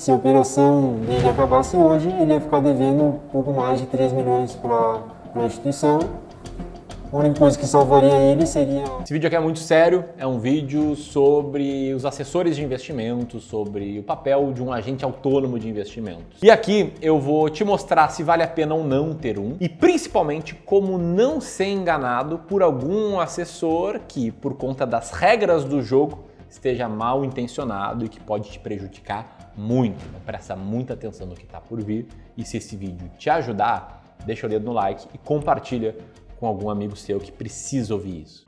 se a operação dele acabasse hoje, ele ia ficar devendo um pouco mais de 3 milhões para a instituição. A única coisa que salvaria ele seria... Esse vídeo aqui é muito sério, é um vídeo sobre os assessores de investimentos, sobre o papel de um agente autônomo de investimentos. E aqui eu vou te mostrar se vale a pena ou não ter um, e principalmente como não ser enganado por algum assessor que, por conta das regras do jogo, esteja mal intencionado e que pode te prejudicar muito. Então presta muita atenção no que está por vir, e se esse vídeo te ajudar, deixa o dedo no like e compartilha com algum amigo seu que precisa ouvir isso.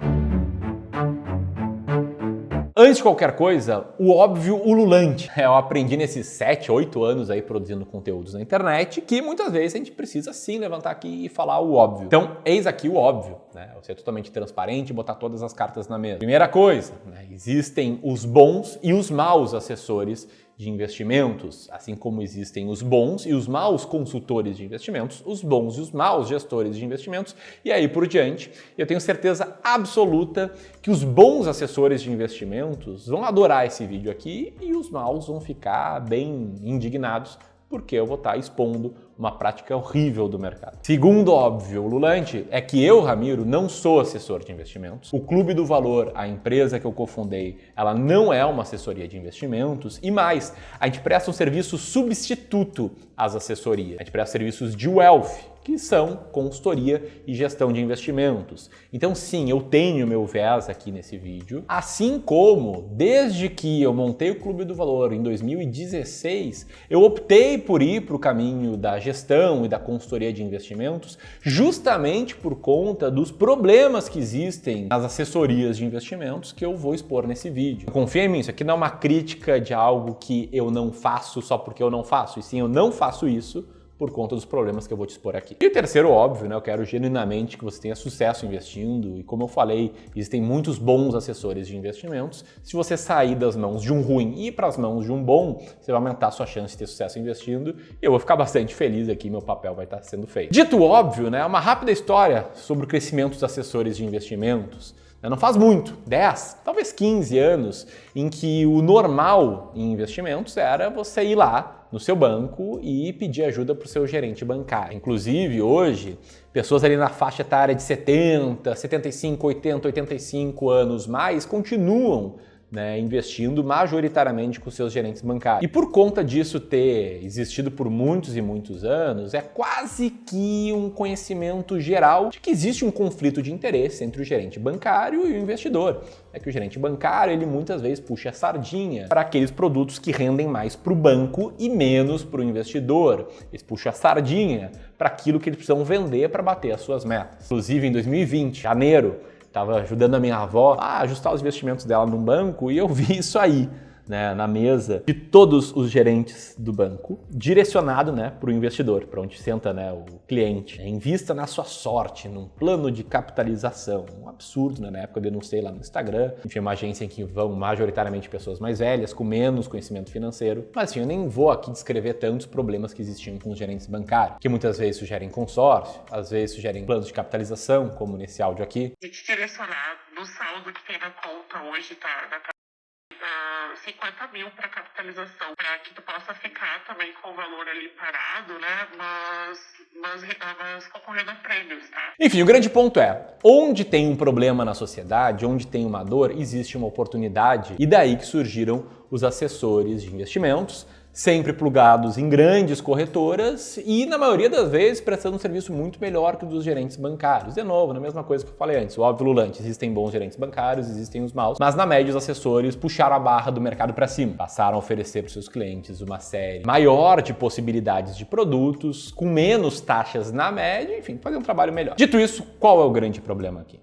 Antes de qualquer coisa, o óbvio ululante. Eu aprendi nesses 7, 8 anos aí produzindo conteúdos na internet que muitas vezes a gente precisa sim levantar aqui e falar o óbvio. Então, eis aqui o óbvio, né? Ser totalmente transparente e botar todas as cartas na mesa. Primeira coisa, né? Existem os bons e os maus assessores de investimentos, assim como existem os bons e os maus consultores de investimentos, os bons e os maus gestores de investimentos, e aí por diante. Eu tenho certeza absoluta que os bons assessores de investimentos vão adorar esse vídeo aqui e os maus vão ficar bem indignados, porque eu vou estar expondo uma prática horrível do mercado. Segundo óbvio ululante é que eu, Ramiro, não sou assessor de investimentos. O Clube do Valor, a empresa que eu cofundei, ela não é uma assessoria de investimentos, e mais, a gente presta um serviço substituto às assessorias. A gente presta serviços de wealth, que são consultoria e gestão de investimentos. Então sim, eu tenho meu viés aqui nesse vídeo, assim como desde que eu montei o Clube do Valor em 2016, eu optei por ir para o caminho da gestão e da consultoria de investimentos, justamente por conta dos problemas que existem nas assessorias de investimentos que eu vou expor nesse vídeo. Confia em mim, isso aqui não é uma crítica de algo que eu não faço só porque eu não faço, e sim, eu não faço isso por conta dos problemas que eu vou te expor aqui. E o terceiro, óbvio, né? Eu quero genuinamente que você tenha sucesso investindo, e como eu falei, existem muitos bons assessores de investimentos. Se você sair das mãos de um ruim e ir para as mãos de um bom, você vai aumentar a sua chance de ter sucesso investindo, e eu vou ficar bastante feliz aqui, meu papel vai estar sendo feito. Dito óbvio, né? Uma rápida história sobre o crescimento dos assessores de investimentos. Não faz muito, 10, talvez 15 anos, em que o normal em investimentos era você ir lá no seu banco e pedir ajuda para o seu gerente bancário. Inclusive, hoje, pessoas ali na faixa etária de 70, 75, 80, 85 anos mais continuam, né, investindo majoritariamente com seus gerentes bancários. E por conta disso ter existido por muitos e muitos anos, é quase que um conhecimento geral de que existe um conflito de interesse entre o gerente bancário e o investidor. É que o gerente bancário, ele muitas vezes puxa a sardinha para aqueles produtos que rendem mais para o banco e menos para o investidor. Eles puxam a sardinha para aquilo que eles precisam vender para bater as suas metas. Inclusive, em 2020, janeiro, estava ajudando a minha avó a ajustar os investimentos dela num banco e eu vi isso aí, né, na mesa de todos os gerentes do banco, direcionado, né, para o investidor, para onde senta, né, o cliente. Invista na sua sorte, num plano de capitalização. Um absurdo, né? Na época eu denunciei lá no Instagram. Enfim, uma agência em que vão majoritariamente pessoas mais velhas, com menos conhecimento financeiro. Mas enfim, eu nem vou aqui descrever tantos problemas que existiam com os gerentes bancários, que muitas vezes sugerem consórcio, às vezes sugerem planos de capitalização, como nesse áudio aqui. E te direcionar no saldo que tem na conta hoje, tá? 50 mil para capitalização, para que tu possa ficar também com o valor ali parado, né? Mas concorrendo a prêmios, tá? Enfim, o grande ponto é, onde tem um problema na sociedade, onde tem uma dor, existe uma oportunidade, e daí que surgiram os assessores de investimentos, sempre plugados em grandes corretoras e, na maioria das vezes, prestando um serviço muito melhor que o dos gerentes bancários. De novo, na mesma coisa que eu falei antes, o óbvio ululante, existem bons gerentes bancários, existem os maus, mas na média os assessores puxaram a barra do mercado para cima, passaram a oferecer para os seus clientes uma série maior de possibilidades de produtos, com menos taxas na média, enfim, fazer um trabalho melhor. Dito isso, qual é o grande problema aqui?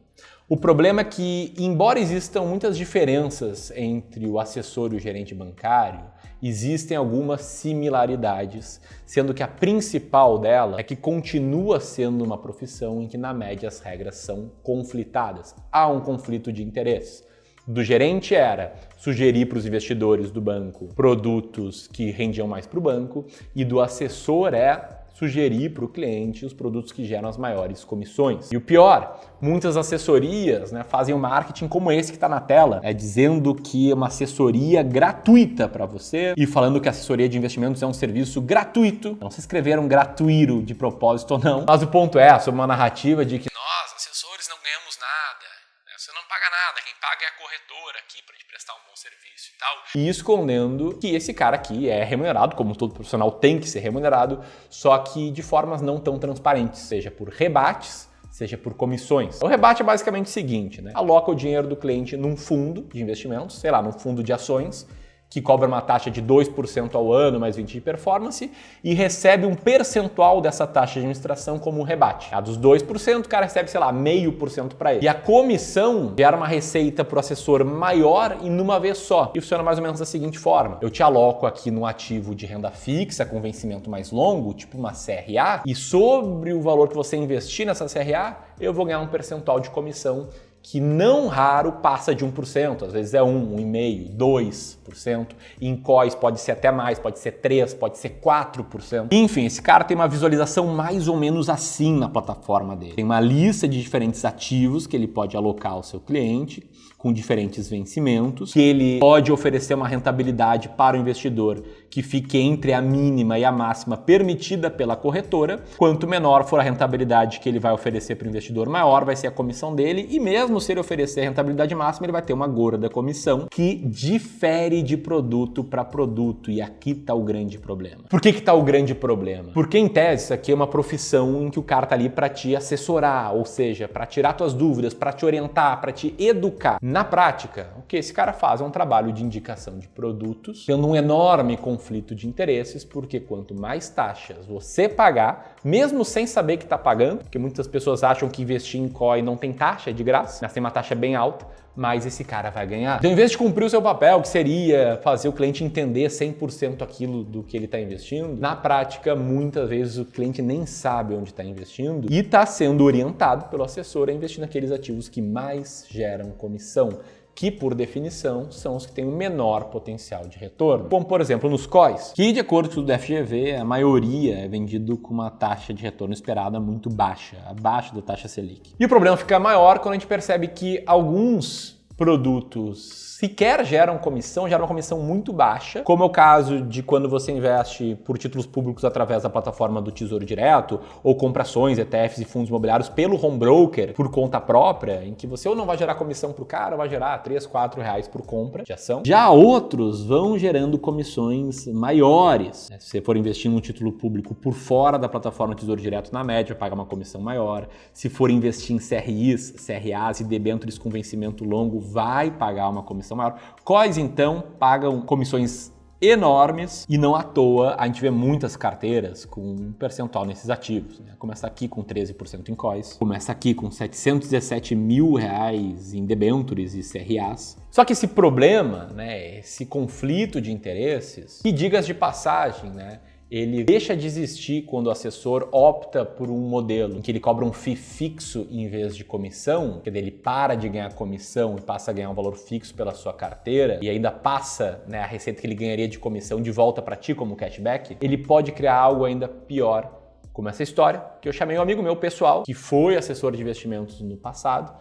O problema é que, embora existam muitas diferenças entre o assessor e o gerente bancário, existem algumas similaridades, sendo que a principal dela é que continua sendo uma profissão em que, na média, as regras são conflitadas. Há um conflito de interesses. Do gerente era sugerir para os investidores do banco produtos que rendiam mais para o banco, e do assessor é sugerir para o cliente os produtos que geram as maiores comissões. E o pior, muitas assessorias, né, fazem um marketing como esse que está na tela, dizendo que é uma assessoria gratuita para você e falando que a assessoria de investimentos é um serviço gratuito. Não se escreveram gratuito de propósito ou não, mas o ponto é sobre uma narrativa de que nós, assessores, não ganhamos nada, né? Você não paga nada, quem paga é a corretora aqui para te prestar um bom serviço e tal. E escondendo que esse cara aqui é remunerado, como todo profissional tem que ser remunerado, só que de formas não tão transparentes, seja por rebates, seja por comissões. O rebate é basicamente o seguinte, né? Aloca o dinheiro do cliente num fundo de investimentos, sei lá, num fundo de ações, que cobra uma taxa de 2% ao ano, mais 20% de performance, e recebe um percentual dessa taxa de administração como um rebate. A dos 2%, o cara recebe, sei lá, 0,5% para ele. E a comissão gera uma receita para o assessor maior e numa vez só. E funciona mais ou menos da seguinte forma. Eu te aloco aqui num ativo de renda fixa com vencimento mais longo, tipo uma CRA, e sobre o valor que você investir nessa CRA, eu vou ganhar um percentual de comissão que não raro passa de 1%, às vezes é 1, 1,5%, 2%. Em COIs pode ser até mais, pode ser 3%, pode ser 4%. Enfim, esse cara tem uma visualização mais ou menos assim na plataforma dele. Tem uma lista de diferentes ativos que ele pode alocar ao seu cliente, com diferentes vencimentos, que ele pode oferecer uma rentabilidade para o investidor que fique entre a mínima e a máxima permitida pela corretora. Quanto menor for a rentabilidade que ele vai oferecer para o investidor, maior vai ser a comissão dele, e mesmo se ele oferecer a rentabilidade máxima, ele vai ter uma gorda comissão que difere de produto para produto, e aqui está o grande problema. Por que está o grande problema? Porque em tese isso aqui é uma profissão em que o cara está ali para te assessorar, ou seja, para tirar tuas dúvidas, para te orientar, para te educar. Na prática, o que esse cara faz é um trabalho de indicação de produtos, tendo um enorme conflito de interesses, porque quanto mais taxas você pagar, mesmo sem saber que está pagando, porque muitas pessoas acham que investir em COI não tem taxa, é de graça, mas tem uma taxa bem alta, mas esse cara vai ganhar. Então, em vez de cumprir o seu papel, que seria fazer o cliente entender 100% aquilo do que ele está investindo, na prática, muitas vezes o cliente nem sabe onde está investindo e está sendo orientado pelo assessor a investir naqueles ativos que mais geram comissão, que, por definição, são os que têm o menor potencial de retorno. Como, por exemplo, nos COIs, que, de acordo com o FGV, a maioria é vendido com uma taxa de retorno esperada muito baixa, abaixo da taxa Selic. E o problema fica maior quando a gente percebe que alguns produtos sequer geram uma comissão muito baixa, como é o caso de quando você investe por títulos públicos através da plataforma do Tesouro Direto, ou compra ações, ETFs e fundos imobiliários pelo home broker, por conta própria, em que você ou não vai gerar comissão para o cara, ou vai gerar R$3, R$4 por compra de ação. Já outros vão gerando comissões maiores. Se você for investir num título público por fora da plataforma do Tesouro Direto, na média, vai pagar uma comissão maior. Se for investir em CRIs, CRAs e debêntures com vencimento longo, vai pagar uma comissão maior. COIs, então, pagam comissões enormes e não à toa a gente vê muitas carteiras com um percentual nesses ativos, né? Começa aqui com 13% em COIs, começa aqui com R$717 mil em debêntures e CRAs. Só que esse problema, né, esse conflito de interesses, que digas de passagem, né, ele deixa de existir quando o assessor opta por um modelo em que ele cobra um FII fixo em vez de comissão, que ele para de ganhar comissão e passa a ganhar um valor fixo pela sua carteira e ainda passa, né, a receita que ele ganharia de comissão de volta para ti como cashback. Ele pode criar algo ainda pior, como essa história que eu chamei um amigo meu pessoal, que foi assessor de investimentos no passado,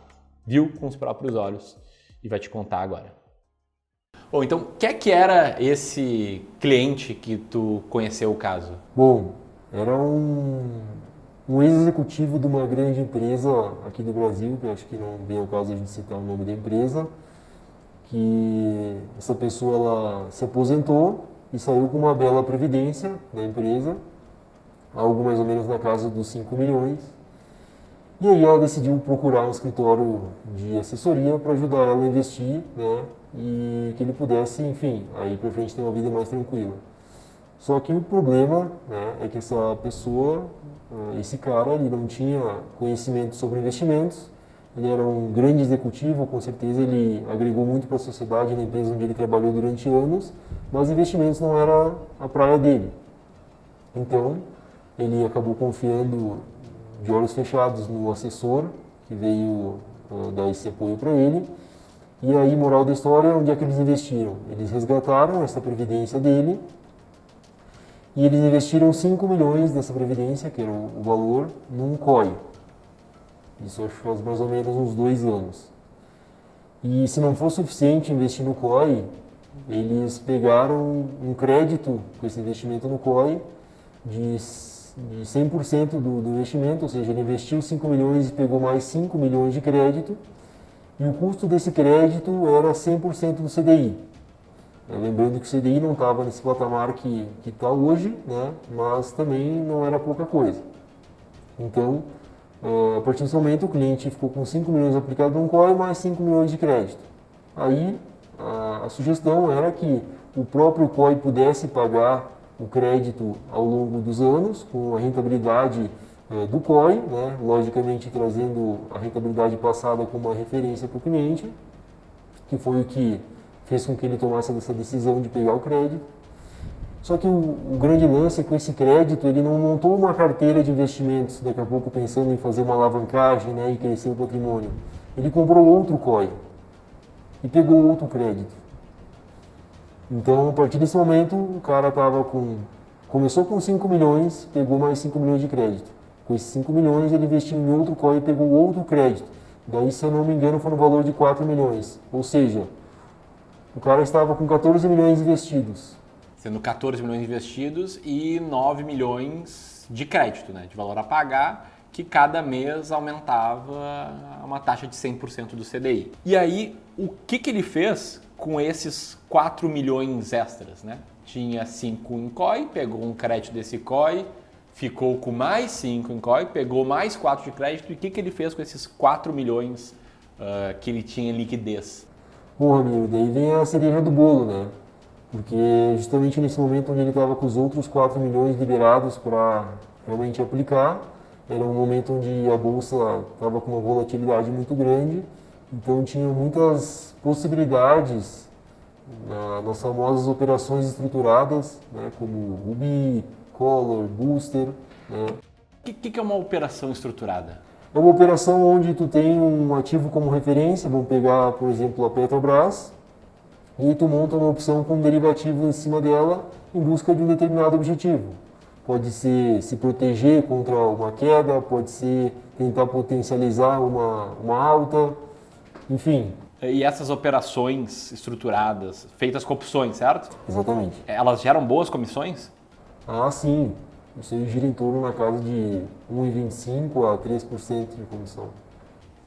viu com os próprios olhos e vai te contar agora. Bom, então, o que era esse cliente que tu conheceu o caso? Bom, era um ex-executivo de uma grande empresa aqui do Brasil, que eu acho que não vem ao caso a gente citar o nome da empresa, que essa pessoa ela se aposentou e saiu com uma bela previdência da empresa, algo mais ou menos na casa dos 5 milhões. E aí ela decidiu procurar um escritório de assessoria para ajudar ela a investir, né? E que ele pudesse, enfim, aí para frente ter uma vida mais tranquila. Só que o problema, né, é que essa pessoa, esse cara, ele não tinha conhecimento sobre investimentos, ele era um grande executivo, com certeza ele agregou muito para a sociedade na empresa onde ele trabalhou durante anos, mas investimentos não era a praia dele. Então, ele acabou confiando de olhos fechados no assessor, que veio dar esse apoio para ele. E aí, moral da história, onde é que eles investiram? Eles resgataram essa previdência dele e eles investiram 5 milhões dessa previdência, que era o valor, num COI. Isso acho que faz mais ou menos uns 2 anos. E se não for suficiente investir no COI, eles pegaram um crédito com esse investimento no COI de 100% do investimento, ou seja, ele investiu 5 milhões e pegou mais 5 milhões de crédito, e o custo desse crédito era 100% do CDI. Lembrando que o CDI não estava nesse patamar que está hoje, né? Mas também não era pouca coisa. Então, a partir desse momento, o cliente ficou com 5 milhões aplicado no COI mais 5 milhões de crédito. Aí, a sugestão era que o próprio COI pudesse pagar o crédito ao longo dos anos, com a rentabilidade do COI, né? Logicamente trazendo a rentabilidade passada como uma referência para o cliente, que foi o que fez com que ele tomasse essa decisão de pegar o crédito. Só que o grande lance é que com esse crédito ele não montou uma carteira de investimentos, daqui a pouco pensando em fazer uma alavancagem, né, e crescer o patrimônio. Ele comprou outro COI e pegou outro crédito. Então, a partir desse momento, o cara começou com 5 milhões, pegou mais 5 milhões de crédito. Com esses 5 milhões, ele investiu em outro COI e pegou outro crédito. Daí, se eu não me engano, foi no valor de 4 milhões. Ou seja, o cara estava com 14 milhões investidos. Sendo 14 milhões investidos e 9 milhões de crédito, né, de valor a pagar, que cada mês aumentava uma taxa de 100% do CDI. E aí, o que ele fez com esses 4 milhões extras, né? Tinha 5 em COI, pegou um crédito desse COI, ficou com mais 5 em COI, pegou mais 4 de crédito. E o que ele fez com esses 4 milhões que ele tinha em liquidez? Bom, amigo, daí vem a cereja do bolo, né? Porque justamente nesse momento onde ele estava com os outros 4 milhões liberados para realmente aplicar, era um momento onde a bolsa estava com uma volatilidade muito grande, então tinha muitas possibilidades nas famosas operações estruturadas, né, como Ruby, Color, Booster. Né? O que é uma operação estruturada? É uma operação onde tu tem um ativo como referência, vamos pegar, por exemplo, a Petrobras, e tu monta uma opção com derivativo em cima dela em busca de um determinado objetivo. Pode ser se proteger contra uma queda, pode ser tentar potencializar uma alta, enfim. E essas operações estruturadas, feitas com opções, certo? Exatamente. Elas geram boas comissões? Ah, sim. Isso aí gira em torno na casa de 1,25% a 3% de comissão.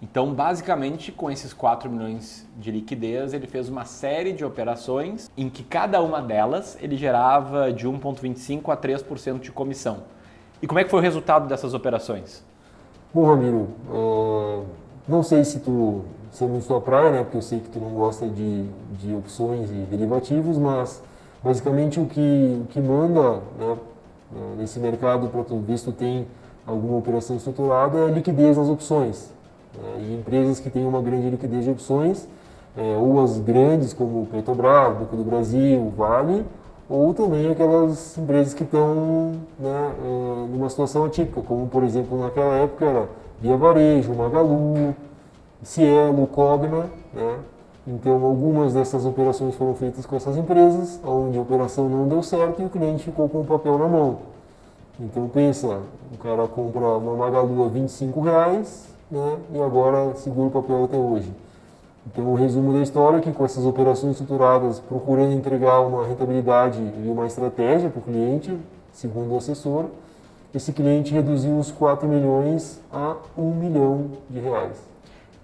Então, basicamente, com esses 4 milhões de liquidez, ele fez uma série de operações em que cada uma delas ele gerava de 1,25% a 3% de comissão. E como é que foi o resultado dessas operações? Bom, Ramiro, não sei se é muito sua praia, né? Porque eu sei que tu não gosta de opções e derivativos, mas basicamente o que manda, né, nesse mercado para tu ver se tu tem alguma operação estruturada é a liquidez nas opções. E empresas que têm uma grande liquidez de opções, ou as grandes como Petrobras, Banco do Brasil, Vale, ou também aquelas empresas que estão, né, numa situação atípica, como por exemplo naquela época era Via Varejo, Magalu, Cielo, Cogna, né? Então algumas dessas operações foram feitas com essas empresas, onde a operação não deu certo e o cliente ficou com o papel na mão. Então pensa, o cara compra uma Magalu a R$25, né, e agora segura o papel até hoje. Então o resumo da história é que com essas operações estruturadas, procurando entregar uma rentabilidade e uma estratégia para o cliente, segundo o assessor, esse cliente reduziu os 4 milhões a R$1 milhão.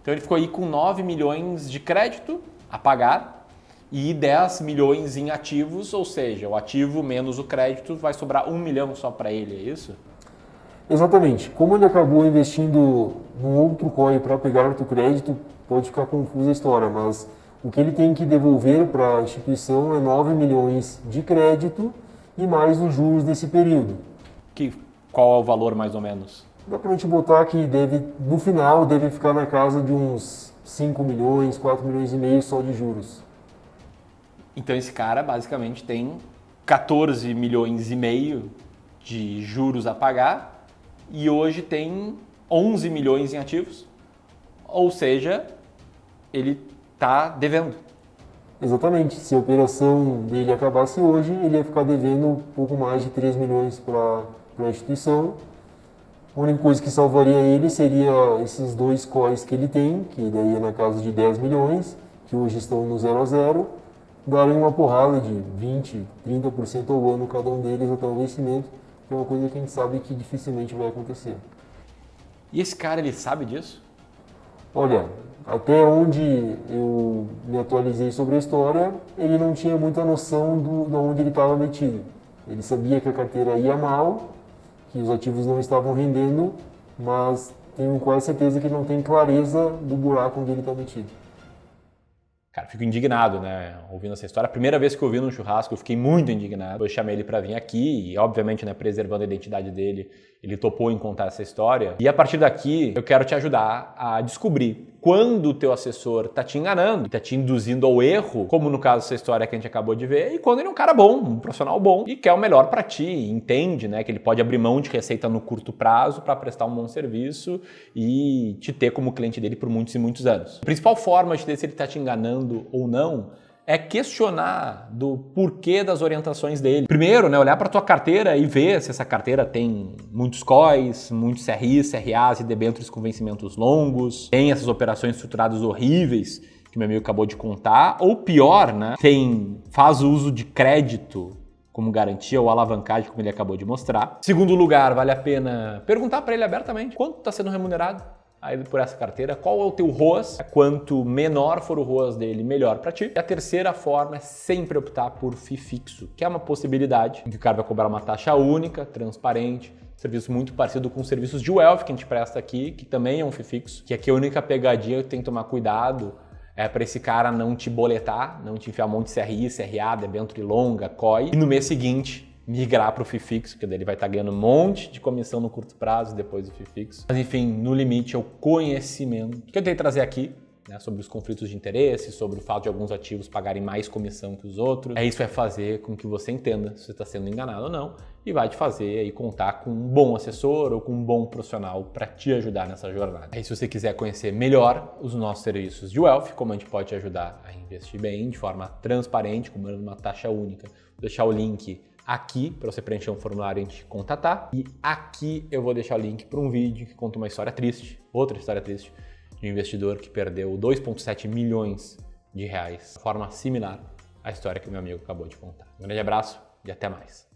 Então ele ficou aí com 9 milhões de crédito a pagar e 10 milhões em ativos, ou seja, o ativo menos o crédito vai sobrar 1 milhão só para ele, é isso? Exatamente. Como ele acabou investindo num outro COI para pegar outro crédito, pode ficar confusa a história, mas o que ele tem que devolver para a instituição é 9 milhões de crédito e mais os juros desse período. Qual é o valor mais ou menos? Dá para a gente botar que no final deve ficar na casa de uns 5 milhões, 4 milhões e meio só de juros. Então esse cara basicamente tem 14 milhões e meio de juros a pagar e hoje tem 11 milhões em ativos, ou seja, ele está devendo. Exatamente. Se a operação dele acabasse hoje, ele ia ficar devendo um pouco mais de 3 milhões para a instituição. A única coisa que salvaria ele seria esses 2 COIs que ele tem, que daí é na casa de 10 milhões, que hoje estão no 0 a 0, darem uma porrada de 20%, 30% ao ano cada um deles até o vencimento, que é uma coisa que a gente sabe que dificilmente vai acontecer. E esse cara, ele sabe disso? Olha, até onde eu me atualizei sobre a história, ele não tinha muita noção de onde ele estava metido. Ele sabia que a carteira ia mal, que os ativos não estavam rendendo, mas tenho quase certeza que ele não tem clareza do buraco onde ele está metido. Cara, fico indignado, né, ouvindo essa história. A primeira vez que eu vi num churrasco, eu fiquei muito indignado. Eu chamei ele para vir aqui e, obviamente, né, preservando a identidade dele, ele topou em contar essa história. E a partir daqui, eu quero te ajudar a descobrir quando o teu assessor tá te enganando, tá te induzindo ao erro, como no caso dessa história que a gente acabou de ver, e quando ele é um cara bom, um profissional bom e quer o melhor para ti, entende, né, que ele pode abrir mão de receita no curto prazo para prestar um bom serviço e te ter como cliente dele por muitos e muitos anos. A principal forma de ver se ele tá te enganando ou não é questionar do porquê das orientações dele. Primeiro, né, olhar para tua carteira e ver se essa carteira tem muitos COIs, muitos CRIs, CRAs e debêntures com vencimentos longos, tem essas operações estruturadas horríveis que meu amigo acabou de contar, ou pior, né, faz uso de crédito como garantia ou alavancagem, como ele acabou de mostrar. Segundo lugar, vale a pena perguntar para ele abertamente quanto está sendo remunerado aí por essa carteira, qual é o teu ROAS, quanto menor for o ROAS dele, melhor para ti. E a terceira forma é sempre optar por FII fixo, que é uma possibilidade em que o cara vai cobrar uma taxa única, transparente, serviço muito parecido com os serviços de wealth que a gente presta aqui, que também é um FII fixo, que aqui a única pegadinha que tem que tomar cuidado é para esse cara não te boletar, não te enfiar um monte de CRI, CRA, debênture longa, COI, e no mês seguinte migrar para o FII fixo, porque daí ele vai estar ganhando um monte de comissão no curto prazo depois do FII fixo. Mas enfim, no limite é o conhecimento que eu tentei trazer aqui, né, sobre os conflitos de interesse, sobre o fato de alguns ativos pagarem mais comissão que os outros. Isso vai fazer com que você entenda se você está sendo enganado ou não e vai te fazer aí contar com um bom assessor ou com um bom profissional para te ajudar nessa jornada. Aí se você quiser conhecer melhor os nossos serviços de wealth, como a gente pode te ajudar a investir bem de forma transparente, cobrando uma taxa única, vou deixar o link aqui para você preencher um formulário e a gente contatar. E aqui eu vou deixar o link para um vídeo que conta uma história triste, outra história triste, de um investidor que perdeu 2,7 milhões de reais de forma similar à história que meu amigo acabou de contar. Um grande abraço e até mais.